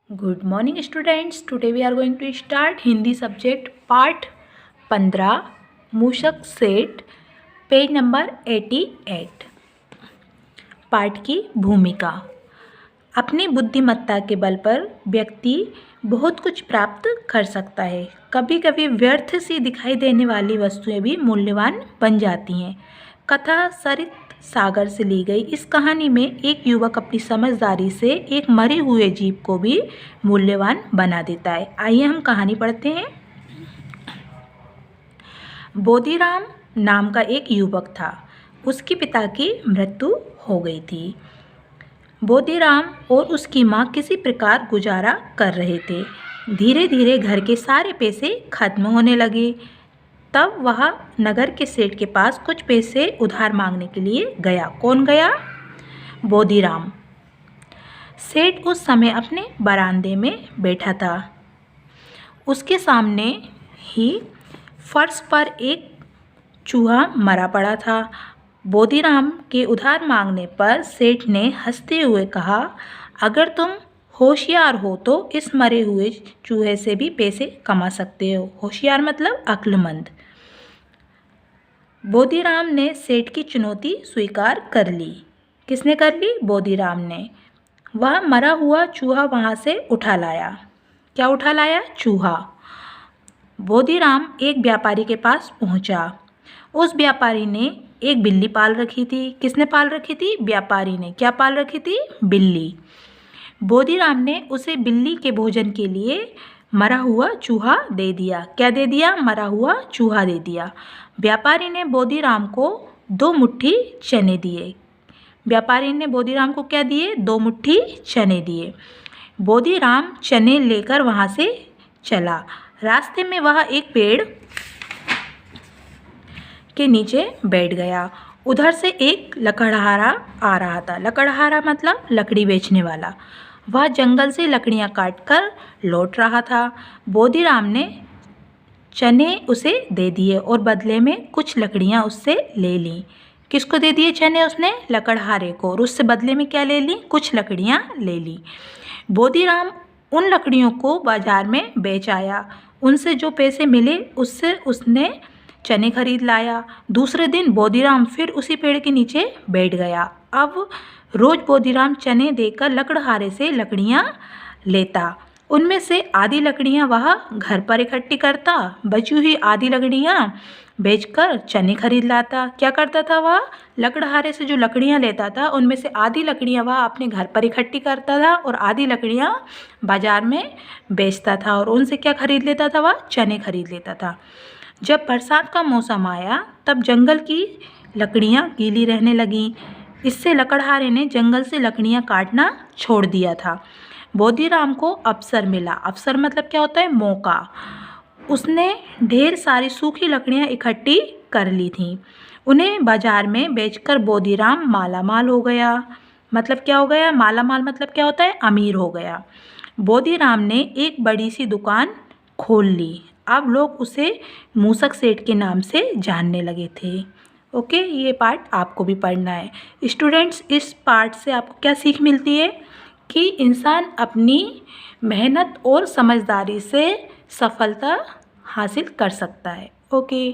Good morning students. Today we are going to start Hindi subject part 15 मूषक set page number 88। पाठ की भूमिका। अपनी बुद्धिमत्ता के बल पर व्यक्ति बहुत कुछ प्राप्त कर सकता है। कभी कभी व्यर्थ सी दिखाई देने वाली वस्तुएं भी मूल्यवान बन जाती हैं। कथा सरित सागर से ली गई इस कहानी में एक युवक अपनी समझदारी से एक मरे हुए जीव को भी मूल्यवान बना देता है। आइए हम कहानी पढ़ते हैं। बोधीराम नाम का एक युवक था। उसके पिता की मृत्यु हो गई थी। बोधीराम और उसकी माँ किसी प्रकार गुजारा कर रहे थे। धीरे धीरे घर के सारे पैसे खत्म होने लगे। तब वह नगर के सेठ के पास कुछ पैसे उधार मांगने के लिए गया। कौन गया? बोधीराम। सेठ उस समय अपने बरामदे में बैठा था। उसके सामने ही फर्श पर एक चूहा मरा पड़ा था। बोधीराम के उधार मांगने पर सेठ ने हंसते हुए कहा, अगर तुम होशियार हो तो इस मरे हुए चूहे से भी पैसे कमा सकते हो। होशियार मतलब अक्लमंद। बोधीराम ने सेठ की चुनौती स्वीकार कर ली। किसने कर ली? बोधीराम ने। वह मरा हुआ चूहा वहाँ से उठा लाया। क्या उठा लाया? चूहा। बोधीराम एक व्यापारी के पास पहुँचा। उस व्यापारी ने एक बिल्ली पाल रखी थी। किसने पाल रखी थी? व्यापारी ने। क्या पाल रखी थी? बिल्ली। बोधीराम ने उसे बिल्ली के भोजन के लिए मरा हुआ चूहा दे दिया। क्या दे दिया? मरा हुआ चूहा दे दिया। व्यापारी ने बोधीराम को 2 मुट्ठी चने दिए। व्यापारी ने बोधीराम को क्या दिए? 2 मुट्ठी चने दिए। बोधीराम चने लेकर वहाँ से चला। रास्ते में वह एक पेड़ के नीचे बैठ गया। उधर से एक लकड़हारा आ रहा था। लकड़हारा मतलब लकड़ी बेचने वाला। वह जंगल से लकड़ियाँ काटकर लौट रहा था। बोधीराम ने चने उसे दे दिए और बदले में कुछ लकड़ियाँ उससे ले लीं। किसको दे दिए चने उसने? लकड़हारे को। और उससे बदले में क्या ले ली? कुछ लकड़ियाँ ले ली। बोधीराम उन लकड़ियों को बाजार में बेच आया। उनसे जो पैसे मिले उससे उसने चने खरीद लाया। दूसरे दिन बोधीराम फिर उसी पेड़ के नीचे बैठ गया। अब रोज बोधीराम चने देकर लकड़हारे से लकड़ियाँ लेता। उनमें से आधी लकड़ियाँ वह घर पर इकट्ठी करता। बची हुई आधी लकड़ियाँ बेचकर चने खरीद लाता। क्या करता था वह? लकड़हारे से जो लकड़ियाँ लेता था उनमें से आधी लकड़ियाँ वह अपने घर पर इकट्ठी करता था और आधी लकड़ियाँ बाजार में बेचता था। और उनसे क्या खरीद लेता था वह? चने खरीद लेता था। जब बरसात का मौसम आया तब जंगल की लकड़ियाँ गीली रहने लगीं। इससे लकड़हारे ने जंगल से लकड़ियाँ काटना छोड़ दिया था। बोधीराम को अवसर मिला। अवसर मतलब क्या होता है? मौका। उसने ढेर सारी सूखी लकड़ियाँ इकट्ठी कर ली थीं। उन्हें बाजार में बेचकर बोधीराम मालामाल हो गया। मतलब क्या हो गया? मालामाल मतलब क्या होता है? अमीर हो गया। बोधीराम ने एक बड़ी सी दुकान खोल ली। अब लोग उसे मूषक सेठ के नाम से जानने लगे थे। ओके, ये पार्ट आपको भी पढ़ना है। स्टूडेंट्स, इस पार्ट से आपको क्या सीख मिलती है? कि इंसान अपनी मेहनत और समझदारी से सफलता हासिल कर सकता है। ओके।